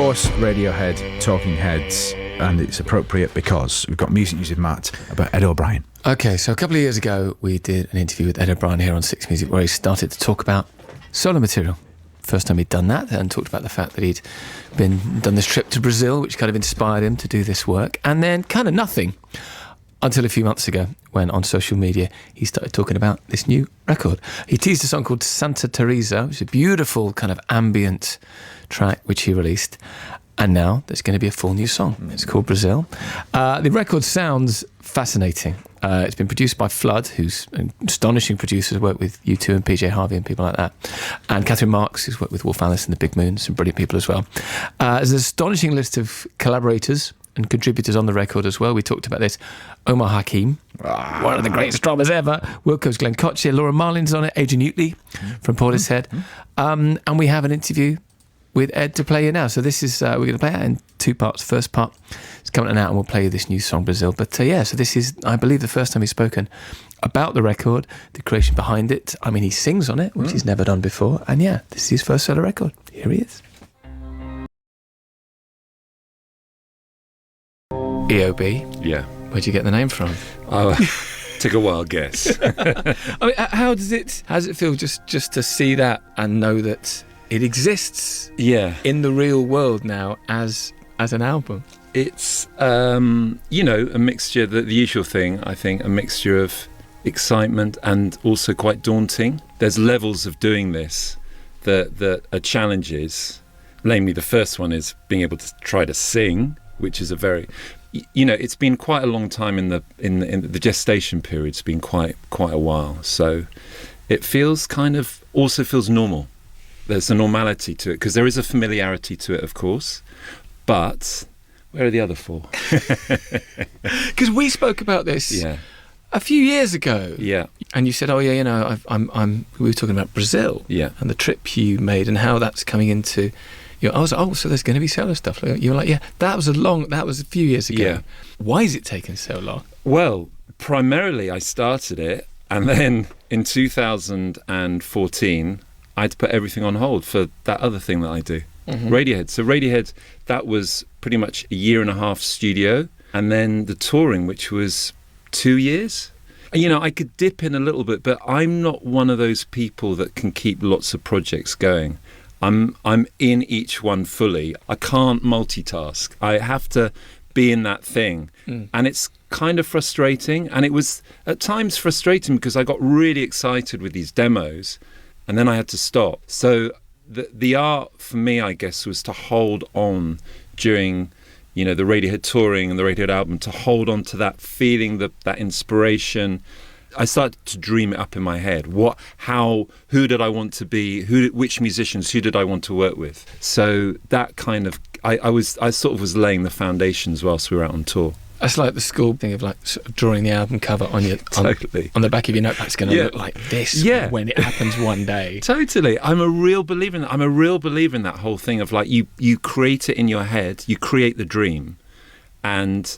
course, Radiohead, Talking Heads, and it's appropriate because we've got Music News with Matt about Ed O'Brien. Okay, so a couple of years ago, we did an interview with Ed O'Brien here on Six Music where he started to talk about solo material. First time he'd done that, and talked about the fact that he'd done this trip to Brazil, which kind of inspired him to do this work, and then kind of nothing until a few months ago when on social media he started talking about this new record. He teased a song called Santa Teresa, which is a beautiful kind of ambient track which he released, and now there's going to be a full new song. It's called Brazil. The record sounds fascinating. It's been produced by Flood, who's an astonishing producer, who's worked with U2 and PJ Harvey and people like that, and Catherine Marks, who's worked with Wolf Alice and the Big Moon, some brilliant people as well. There's an astonishing list of collaborators and contributors on the record as well. We talked about this. Omar Hakim, one of the greatest drummers ever. Wilco's Glenn Koch, Laura Marlin's on it, Adrian Utley from Portishead. And we have an interview with Ed to play you now. So this is, we're going to play it in two parts. First part is coming out and we'll play you this new song, Brazil. But so this is, I believe, the first time he's spoken about the record, the creation behind it. I mean, he sings on it, which he's never done before. And this is his first solo record. Here he is. EOB. Yeah. Where'd you get the name from? Oh, take a wild guess. I mean, how does it feel just to see that and know that it exists in the real world now as an album? It's, a mixture, the usual thing, I think, a mixture of excitement and also quite daunting. There's levels of doing this that are challenges. Namely, the first one is being able to try to sing, which is a very... it's been quite a long time in the gestation period. It's been quite a while. So it feels also feels normal. There's a normality to it because there is a familiarity to it, of course. But where are the other four? Because we spoke about this a few years ago. Yeah. And you said, we were talking about Brazil. Yeah. And the trip you made and how that's coming into... I was like, so there's going to be solo stuff. You were like, that was a few years ago. Yeah. Why is it taking so long? Well, primarily I started it, and then in 2014, I had to put everything on hold for that other thing that I do, Radiohead. So Radiohead, that was pretty much a year and a half studio, and then the touring, which was 2 years. I could dip in a little bit, but I'm not one of those people that can keep lots of projects going. I'm in each one fully. I can't multitask. I have to be in that thing. And it's kind of frustrating. And it was at times frustrating because I got really excited with these demos and then I had to stop. So the art for me, I guess, was to hold on during, the Radiohead touring and the Radiohead album, to hold on to that feeling, that inspiration. I started to dream it up in my head. Who did I want to be? Which musicians? Who did I want to work with? So that kind of, I sort of was laying the foundations whilst we were out on tour. That's like the school thing of sort of drawing the album cover on your totally on the back of your notepad. It's going to look like this when it happens one day. Totally. I'm a real believer in that. I'm a real believer in that whole thing of you create it in your head, you create the dream, and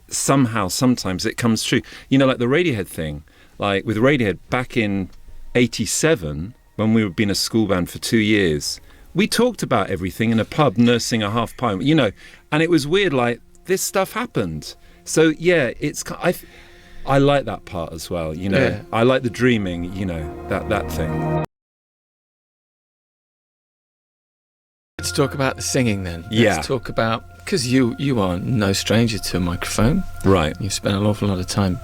sometimes it comes true. Like the Radiohead thing. Like with Radiohead, back in 87, when we had been a school band for 2 years, we talked about everything in a pub, nursing a half pint, and it was weird, like, this stuff happened. So, I like that part as well, I like the dreaming, that thing. Let's talk about the singing then. Yeah. Let's talk about, because you are no stranger to a microphone. Right. You've spent an awful lot of time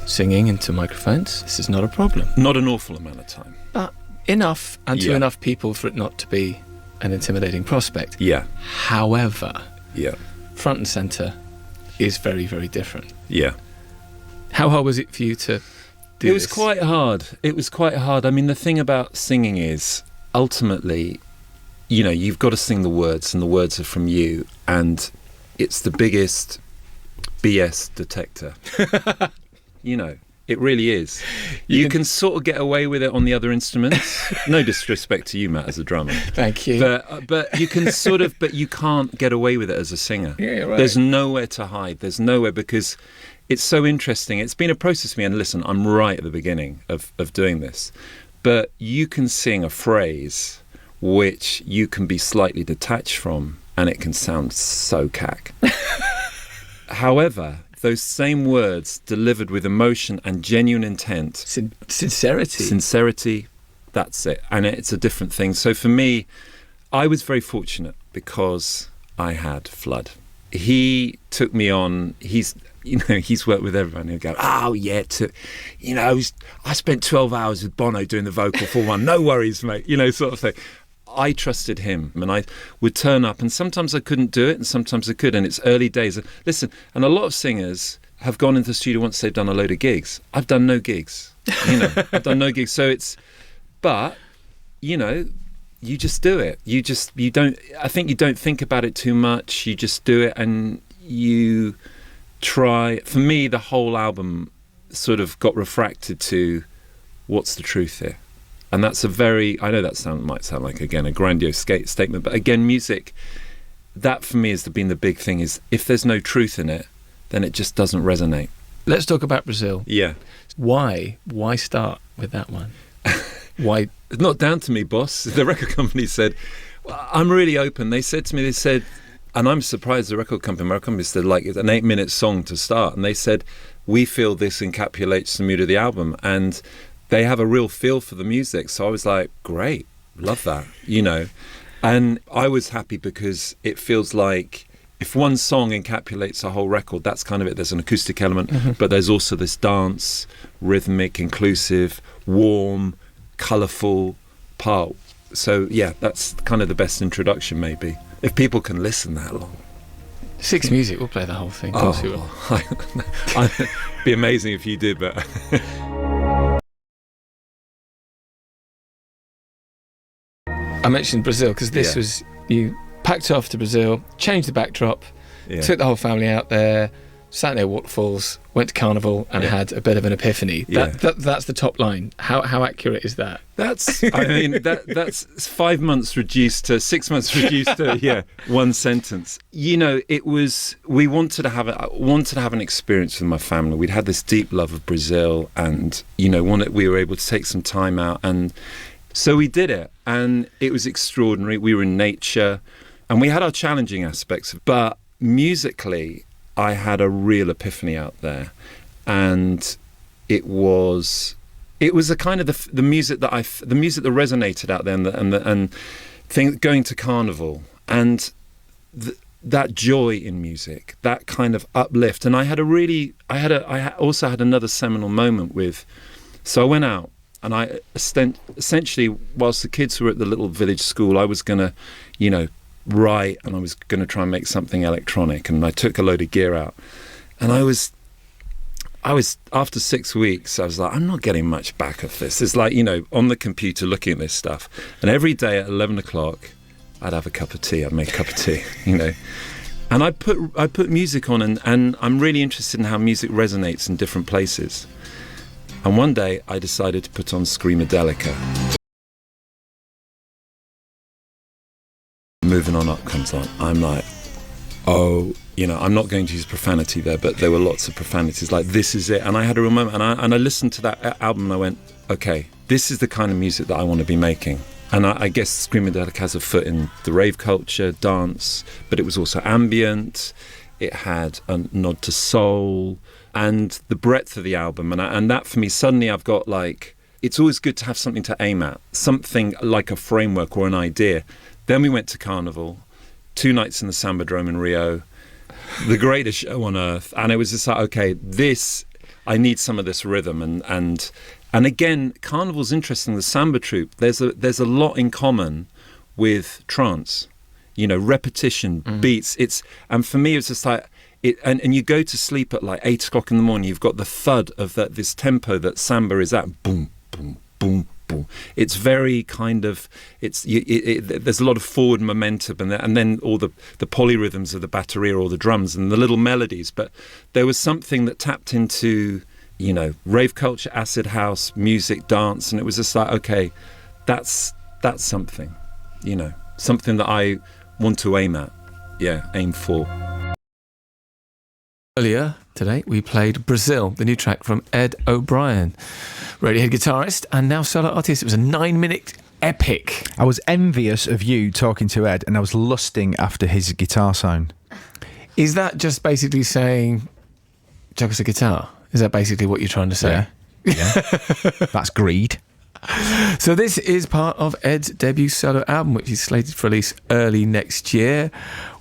singing into microphones. This is not a problem. Not an awful amount of time. But enough, and to enough people for it not to be an intimidating prospect. Yeah. However, front and centre is very, very different. Yeah. How hard was it for you to do It was quite hard. I mean, the thing about singing is, ultimately, you've got to sing the words, and the words are from you, and it's the biggest BS detector. It really is. You can sort of get away with it on the other instruments. No disrespect to you, Matt, as a drummer. Thank you. But you can but you can't get away with it as a singer. Yeah, you're right. There's nowhere to hide. There's nowhere, because it's so interesting. It's been a process for me, and listen, I'm right at the beginning of doing this. But you can sing a phrase which you can be slightly detached from, and it can sound so cack. However, those same words delivered with emotion and genuine intent. Sincerity. That's it. And it's a different thing. So for me, I was very fortunate because I had Flood. He took me on. He's worked with everyone. He'll go, oh yeah, I spent 12 hours with Bono doing the vocal for one. No worries, mate. Sort of thing. I trusted him, and I would turn up, and sometimes I couldn't do it, and sometimes I could, and it's early days. Listen, and a lot of singers have gone into the studio once they've done a load of gigs. I've done no gigs, I've done no gigs. So but you just do it. I think you don't think about it too much. You just do it, and you try. For me, the whole album sort of got refracted to what's the truth here. And that's I know that might sound like, again, a grandiose statement, but again, music, that for me has been the big thing, is if there's no truth in it, then it just doesn't resonate. Let's talk about Brazil. Yeah. Why start with that one? Why? It's not down to me, boss. The record company said, I'm really open. They said to me, and I'm surprised, my record company said, like, it's an 8-minute song to start. And they said, we feel this encapsulates the mood of the album. And they have a real feel for the music. So I was like, great, love that, And I was happy because it feels like if one song encapsulates a whole record, that's kind of it. There's an acoustic element, but there's also this dance, rhythmic, inclusive, warm, colourful part. So yeah, that's kind of the best introduction, maybe, if people can listen that long. Six Music, we'll play the whole thing. Of course we will. It'd be amazing if you did, but... I mentioned Brazil because this was, you packed off to Brazil, changed the backdrop, took the whole family out there, sat near waterfalls, went to Carnival and had a bit of an epiphany. That's the top line. How accurate is that? That's 5 months reduced to 6 months reduced to one sentence. It was, we wanted to have an experience with my family. We'd had this deep love of Brazil, and we were able to take some time out, and so we did it, and it was extraordinary. We were in nature, and we had our challenging aspects, but musically, I had a real epiphany out there, and it was a kind of the music that resonated out there, and going to Carnival, and that joy in music, that kind of uplift. And I also had another seminal moment with. So I went out. And I essentially, whilst the kids were at the little village school, I was going to, write, and I was going to try and make something electronic. And I took a load of gear out. And I was after 6 weeks, I was like, I'm not getting much back of this. It's like, on the computer looking at this stuff. And every day at 11 o'clock, I'd have a cup of tea. I'd make a cup of tea, And I put music on, and I'm really interested in how music resonates in different places. And one day I decided to put on Screamadelica. Moving On Up comes on. I'm like, I'm not going to use profanity there, but there were lots of profanities. Like, this is it. And I had a real moment, and I listened to that album, and I went, okay, this is the kind of music that I want to be making. And I guess Screamadelica has a foot in the rave culture, dance, but it was also ambient. It had a nod to soul. And the breadth of the album, and that for me, suddenly I've got it's always good to have something to aim at, something like a framework or an idea. Then we went to Carnival, 2 nights in the Sambadrome in Rio, the greatest show on earth, and it was just like, okay, I need some of this rhythm, and again, Carnival's interesting. The Samba troupe, there's a lot in common with trance, repetition, beats. And for me, it's just like. And you go to sleep at 8 o'clock in the morning. You've got the thud of this tempo that samba is at. Boom, boom, boom, boom. It's very kind of. There's a lot of forward momentum, and then all the polyrhythms of the bateria or the drums and the little melodies. But there was something that tapped into, rave culture, acid house, music, dance, and it was just like, okay, that's something, something that I want to aim at. Aim for. Earlier today, we played Brazil, the new track from Ed O'Brien, Radiohead guitarist and now solo artist. It was a 9-minute epic. I was envious of you talking to Ed, and I was lusting after his guitar sound. Is that just basically saying, chuck us a guitar? Is that basically what you're trying to say? Yeah. That's greed. So this is part of Ed's debut solo album, which is slated for release early next year.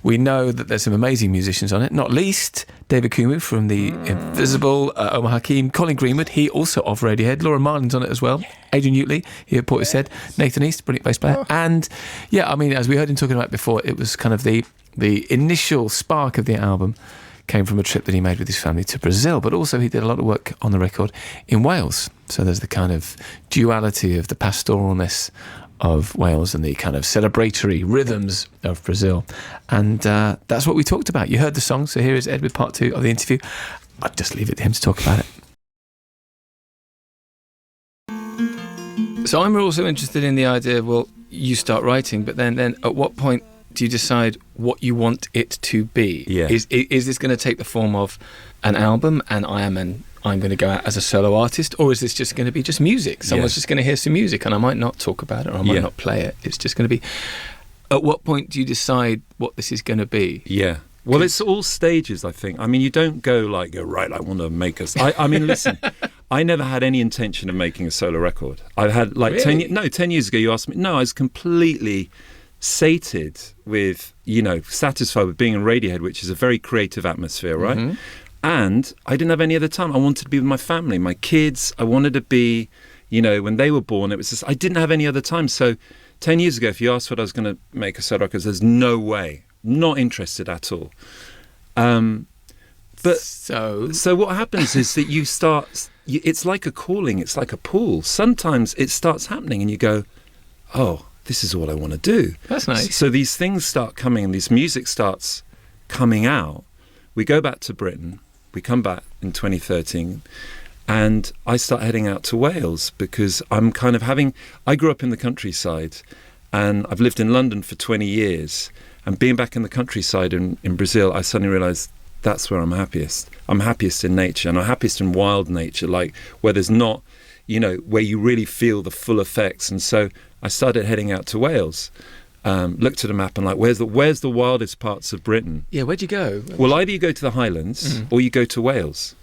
We know that there's some amazing musicians on it, not least David Kumu from The Invisible, Omar Hakim, Colin Greenwood, he also of Radiohead, Laura Marlin's on it as well, Adrian Utley, he at Portishead, Nathan East, brilliant bass player, and yeah, I mean, as we heard him talking about before, it was kind of the initial spark of the album came from a trip that he made with his family to Brazil, but also he did a lot of work on the record in Wales. So there's the kind of duality of the pastoralness of Wales and the kind of celebratory rhythms of Brazil. And that's what we talked about. You heard the song, so here is Ed with part 2 of the interview. I'd just leave it to him to talk about it. So I'm also interested in the idea of, well, you start writing, but then at what point do you decide what you want it to be? Yeah. Is this going to take the form of an album and I'm going to go out as a solo artist, or is this just going to be just music? Someone's just going to hear some music and I might not talk about it or I might not play it. It's just going to be... At what point do you decide what this is going to be? Yeah. Well, it's all stages, I think. I mean, you don't go, right, I want to make us... I mean, listen, I never had any intention of making a solo record. I had, Really? 10 years ago, you asked me... No, I was completely sated with, satisfied with being in Radiohead, which is a very creative atmosphere, right? Mm-hmm. And I didn't have any other time. I wanted to be with my family, my kids. I wanted to be, when they were born, it was just, I didn't have any other time. So 10 years ago, if you asked what I was going to make a solo record, there's no way. Not interested at all. But so what happens is that you start, it's like a calling, it's like a pull. Sometimes it starts happening and you go, oh, this is what I want to do. That's nice. So these things start coming and this music starts coming out. We go back to Britain. We come back in 2013 and I start heading out to Wales because I'm kind of I grew up in the countryside and I've lived in London for 20 years. And being back in the countryside in Brazil, I suddenly realised that's where I'm happiest. I'm happiest in nature and I'm happiest in wild nature, like where there's not, where you really feel the full effects. And so I started heading out to Wales. Looked at a map and where's the wildest parts of Britain? Yeah, where'd you go? Well, either you go to the Highlands or you go to Wales.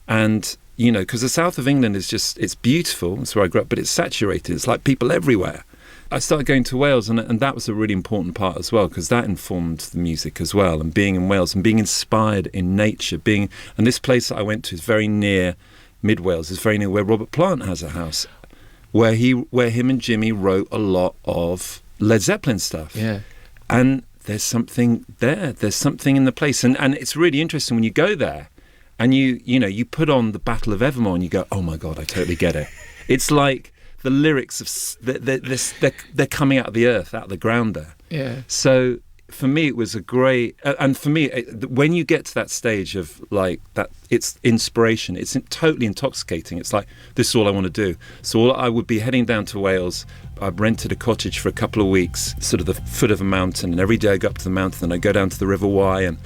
And, because the south of England is it's beautiful. That's where I grew up, but it's saturated. It's like people everywhere. I started going to Wales and that was a really important part as well because that informed the music as well and being in Wales and being inspired in nature. And this place that I went to is very near Mid Wales, is very near where Robert Plant has a house, where him and Jimmy wrote a lot of Led Zeppelin stuff. Yeah. And there's something there. There's something in the place. And it's really interesting when you go there and you put on the Battle of Evermore and you go, oh my God, I totally get it. It's like the lyrics they're coming out of the earth, out of the ground there. Yeah. So for me, it was a great, and for me, when you get to that stage of that, it's inspiration. It's totally intoxicating. It's like, this is all I want to do. So I would be heading down to Wales. I've rented a cottage for a couple of weeks, sort of the foot of a mountain, and every day I go up to the mountain and I go down to the River Wye, and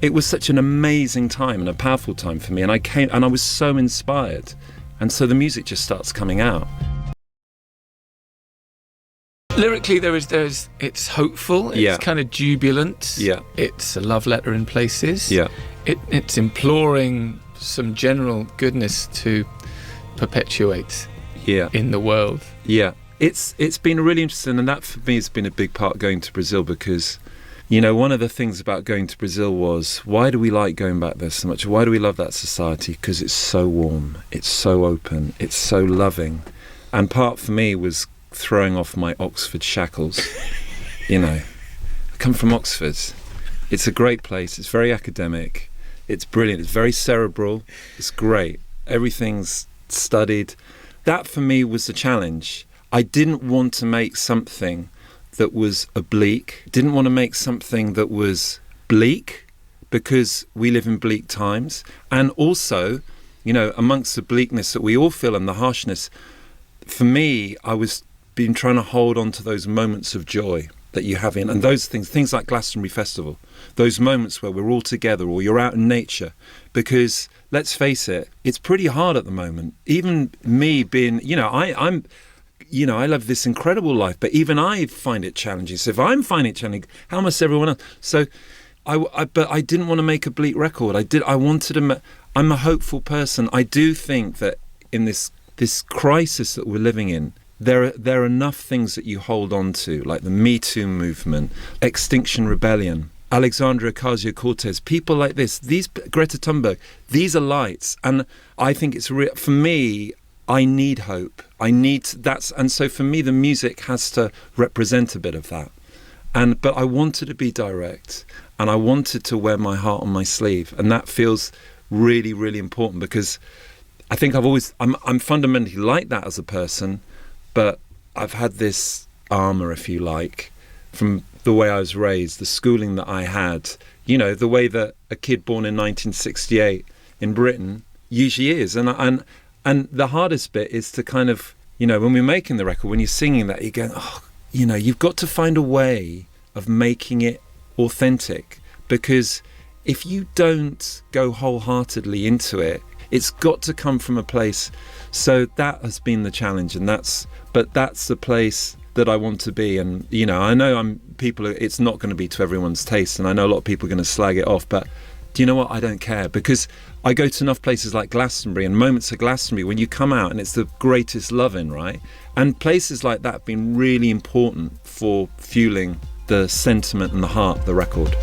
it was such an amazing time and a powerful time for me. And I came and I was so inspired, and so the music just starts coming out. Lyrically, it's hopeful. It's kind of jubilant. Yeah. It's a love letter in places. Yeah. It's imploring some general goodness to perpetuate. Yeah. In the world. Yeah. It's been really interesting, and that for me has been a big part going to Brazil because, one of the things about going to Brazil was, why do we like going back there so much? Why do we love that society? Because it's so warm, it's so open, it's so loving. And part for me was throwing off my Oxford shackles. I come from Oxford. It's a great place. It's very academic. It's brilliant. It's very cerebral. It's great. Everything's studied. That for me was the challenge. I didn't want to make something that was oblique. Didn't want to make something that was bleak because we live in bleak times. And also, amongst the bleakness that we all feel and the harshness, for me, I was been trying to hold on to those moments of joy that you have and those things like Glastonbury Festival, those moments where we're all together or you're out in nature, because let's face it, it's pretty hard at the moment. Even me being, I live this incredible life, but even I find it challenging. So if I'm finding it challenging, how must everyone else? So but I didn't want to make a bleak record. I'm a hopeful person. I do think that in this crisis that we're living in, there are enough things that you hold on to, like the Me Too movement, Extinction Rebellion, Alexandria Ocasio-Cortez, people like this, these Greta Thunberg, these are lights. And I think it's real. For me, I need hope. And so for me, the music has to represent a bit of that. But I wanted to be direct, and I wanted to wear my heart on my sleeve, and that feels really, really important, because I think I'm fundamentally like that as a person, but I've had this armour, if you like, from the way I was raised, the schooling that I had, the way that a kid born in 1968 in Britain usually is. And the hardest bit is to kind of, when we're making the record, when you're singing that, you go, you've got to find a way of making it authentic, because if you don't go wholeheartedly into it, it's got to come from a place. So that has been the challenge, and that's the place that I want to be. And I know it's not going to be to everyone's taste, and I know a lot of people are going to slag it off, but do you know what? I don't care, because I go to enough places like Glastonbury and moments of Glastonbury when you come out and it's the greatest loving, right? And places like that have been really important for fueling the sentiment and the heart of the record.